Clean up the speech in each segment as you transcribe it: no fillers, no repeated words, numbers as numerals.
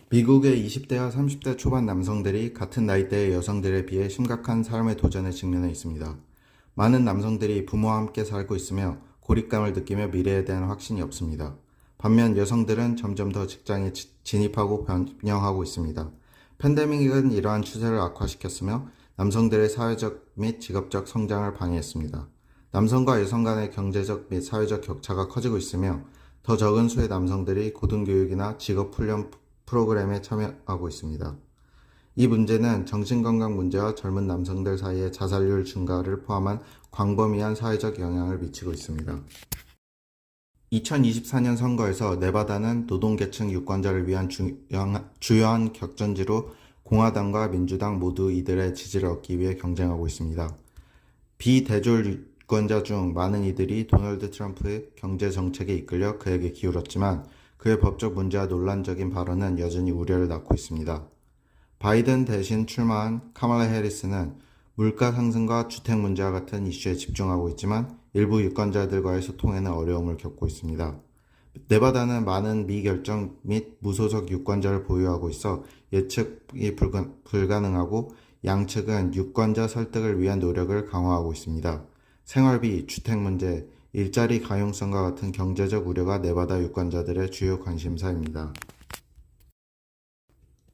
미국의 20대와 30대 초반 남성들이 같은 나이대의 여성들에 비해 심각한 삶의 도전에 직면해 있습니다. 많은 남성들이 부모와 함께 살고 있으며 고립감을 느끼며 미래에 대한 확신이 없습니다. 반면 여성들은 점점 더 직장에 진입하고 변형하고 있습니다. 팬데믹은 이러한 추세를 악화시켰으며 남성들의 사회적 및 직업적 성장을 방해했습니다. 남성과 여성 간의 경제적 및 사회적 격차가 커지고 있으며 더 적은 수의 남성들이 고등교육이나 직업훈련 프로그램에 참여하고 있습니다. 이 문제는 정신건강 문제와 젊은 남성들 사이의 자살률 증가를 포함한 광범위한 사회적 영향을 미치고 있습니다. 2024년 선거에서 네바다는 노동계층 유권자를 위한 주요한 격전지로 공화당과 민주당 모두 이들의 지지를 얻기 위해 경쟁하고 있습니다. 비대졸 유권자 중 많은 이들이 도널드 트럼프의 경제 정책에 이끌려 그에게 기울었지만 그의 법적 문제와 논란적인 발언은 여전히 우려를 낳고 있습니다. 바이든 대신 출마한 카말라 해리스는 물가 상승과 주택 문제와 같은 이슈에 집중하고 있지만 일부 유권자들과의 소통에는 어려움을 겪고 있습니다. 네바다는 많은 미결정 및 무소속 유권자를 보유하고 있어 예측이 불가능하고 양측은 유권자 설득을 위한 노력을 강화하고 있습니다. 생활비, 주택 문제, 일자리 가용성과 같은 경제적 우려가 네바다 유권자들의 주요 관심사입니다.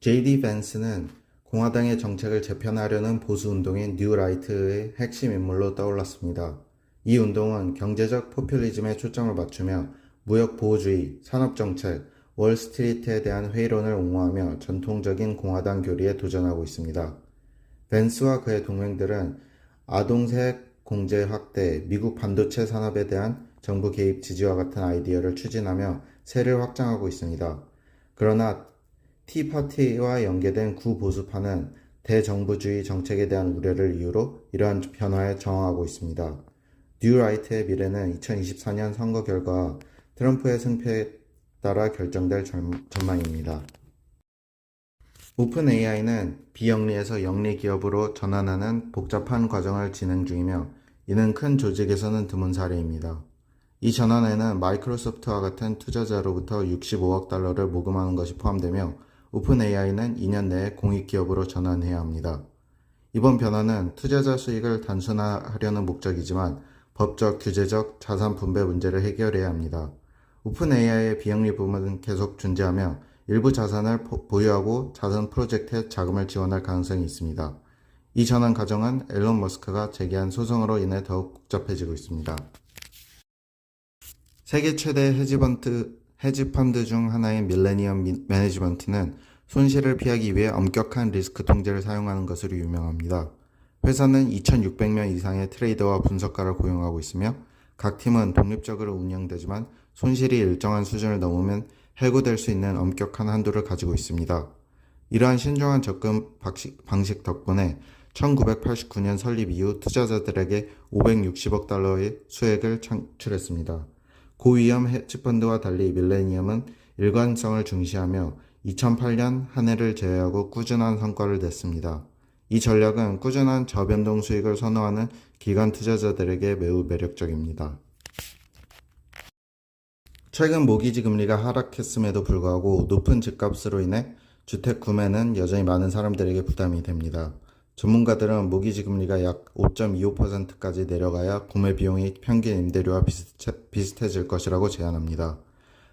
J.D. 밴스는 공화당의 정책을 재편하려는 보수 운동인 뉴 라이트의 핵심 인물로 떠올랐습니다. 이 운동은 경제적 포퓰리즘에 초점을 맞추며 무역 보호주의, 산업정책, 월스트리트에 대한 회의론을 옹호하며 전통적인 공화당 교리에 도전하고 있습니다. 밴스와 그의 동맹들은 아동세 공제 확대, 미국 반도체 산업에 대한 정부 개입 지지와 같은 아이디어를 추진하며 세를 확장하고 있습니다. 그러나 티파티와 연계된 구보수파는 대정부주의 정책에 대한 우려를 이유로 이러한 변화에 저항하고 있습니다. 뉴 라이트의 미래는 2024년 선거 결과와 트럼프의 승패에 따라 결정될 전망입니다. 오픈 AI는 비영리에서 영리 기업으로 전환하는 복잡한 과정을 진행 중이며 이는 큰 조직에서는 드문 사례입니다. 이 전환에는 마이크로소프트와 같은 투자자로부터 65억 달러를 모금하는 것이 포함되며 오픈 AI는 2년 내에 공익기업으로 전환해야 합니다. 이번 변화는 투자자 수익을 단순화하려는 목적이지만 법적, 규제적, 자산 분배 문제를 해결해야 합니다. 오픈 AI의 비영리 부문은 계속 존재하며 일부 자산을 보유하고 자선 프로젝트에 자금을 지원할 가능성이 있습니다. 이 전환 과정은 앨런 머스크가 제기한 소송으로 인해 더욱 복잡해지고 있습니다. 세계 최대 헤지펀드 중 하나인 밀레니엄 매니지먼트는 손실을 피하기 위해 엄격한 리스크 통제를 사용하는 것으로 유명합니다. 회사는 2,600명 이상의 트레이더와 분석가를 고용하고 있으며 각 팀은 독립적으로 운영되지만 손실이 일정한 수준을 넘으면 해고될 수 있는 엄격한 한도를 가지고 있습니다. 이러한 신중한 접근 방식 덕분에 1989년 설립 이후 투자자들에게 560억 달러의 수익을 창출했습니다. 고위험 헤지펀드와 달리 밀레니엄은 일관성을 중시하며 2008년 한 해를 제외하고 꾸준한 성과를 냈습니다. 이 전략은 꾸준한 저변동 수익을 선호하는 기관 투자자들에게 매우 매력적입니다. 최근 모기지 금리가 하락했음에도 불구하고 높은 집값으로 인해 주택 구매는 여전히 많은 사람들에게 부담이 됩니다. 전문가들은 모기지 금리가 약 5.25%까지 내려가야 구매 비용이 평균 임대료와 비슷해질 것이라고 제안합니다.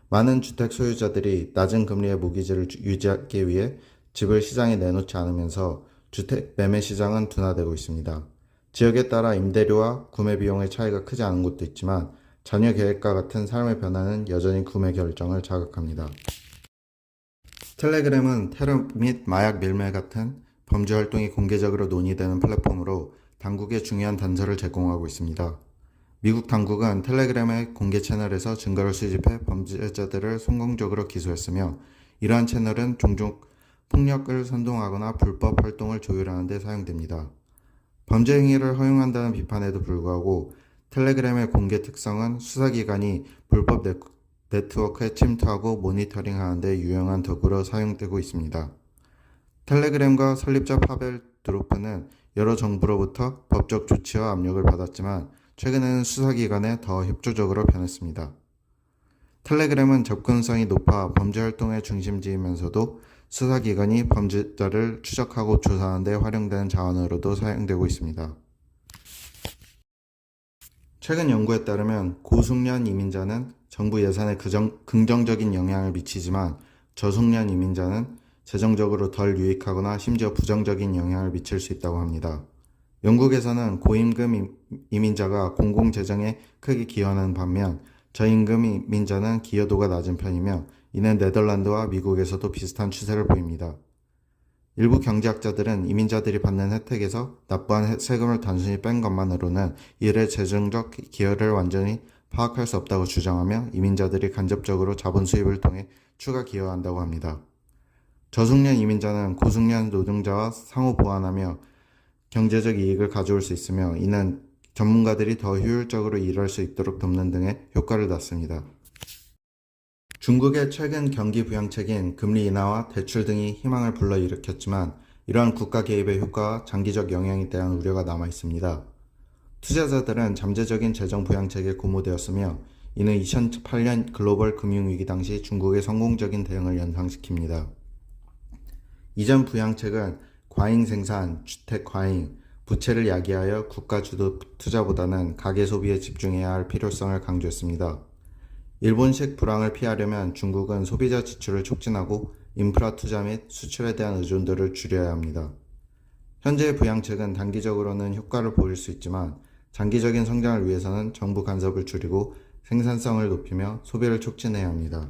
많은 주택 소유자들이 낮은 금리의 모기지를 유지하기 위해 집을 시장에 내놓지 않으면서 주택 매매 시장은 둔화되고 있습니다. 지역에 따라 임대료와 구매 비용의 차이가 크지 않은 곳도 있지만 자녀 계획과 같은 삶의 변화는 여전히 구매 결정을 자극합니다. 텔레그램은 테러 및 마약 밀매 같은 범죄 활동이 공개적으로 논의되는 플랫폼으로 당국에 중요한 단서를 제공하고 있습니다. 미국 당국은 텔레그램의 공개 채널에서 증거를 수집해 범죄자들을 성공적으로 기소했으며 이러한 채널은 종종 폭력을 선동하거나 불법 활동을 조율하는 데 사용됩니다. 범죄 행위를 허용한다는 비판에도 불구하고 텔레그램의 공개 특성은 수사기관이 불법 네트워크에 침투하고 모니터링하는 데 유용한 도구로 사용되고 있습니다. 텔레그램과 설립자 파벨 드로프는 여러 정부로부터 법적 조치와 압력을 받았지만 최근에는 수사기관에 더 협조적으로 변했습니다. 텔레그램은 접근성이 높아 범죄 활동의 중심지이면서도 수사기관이 범죄자를 추적하고 조사하는 데 활용되는 자원으로도 사용되고 있습니다. 최근 연구에 따르면 고숙련 이민자는 정부 예산에 긍정적인 영향을 미치지만 저숙련 이민자는 재정적으로 덜 유익하거나 심지어 부정적인 영향을 미칠 수 있다고 합니다. 영국에서는 고임금 이민자가 공공재정에 크게 기여하는 반면 저임금 이민자는 기여도가 낮은 편이며 이는 네덜란드와 미국에서도 비슷한 추세를 보입니다. 일부 경제학자들은 이민자들이 받는 혜택에서 납부한 세금을 단순히 뺀 것만으로는 이들의 재정적 기여를 완전히 파악할 수 없다고 주장하며 이민자들이 간접적으로 자본 수입을 통해 추가 기여한다고 합니다. 저숙련 이민자는 고숙련 노동자와 상호 보완하며 경제적 이익을 가져올 수 있으며 이는 전문가들이 더 효율적으로 일할 수 있도록 돕는 등의 효과를 낳습니다. 중국의 최근 경기 부양책인 금리 인하와 대출 등이 희망을 불러일으켰지만 이러한 국가 개입의 효과와 장기적 영향에 대한 우려가 남아 있습니다. 투자자들은 잠재적인 재정 부양책에 고무되었으며 이는 2008년 글로벌 금융위기 당시 중국의 성공적인 대응을 연상시킵니다. 이전 부양책은 과잉 생산, 주택 과잉, 부채를 야기하여 국가 주도 투자보다는 가계 소비에 집중해야 할 필요성을 강조했습니다. 일본식 불황을 피하려면 중국은 소비자 지출을 촉진하고 인프라 투자 및 수출에 대한 의존도를 줄여야 합니다. 현재의 부양책은 단기적으로는 효과를 보일 수 있지만 장기적인 성장을 위해서는 정부 간섭을 줄이고 생산성을 높이며 소비를 촉진해야 합니다.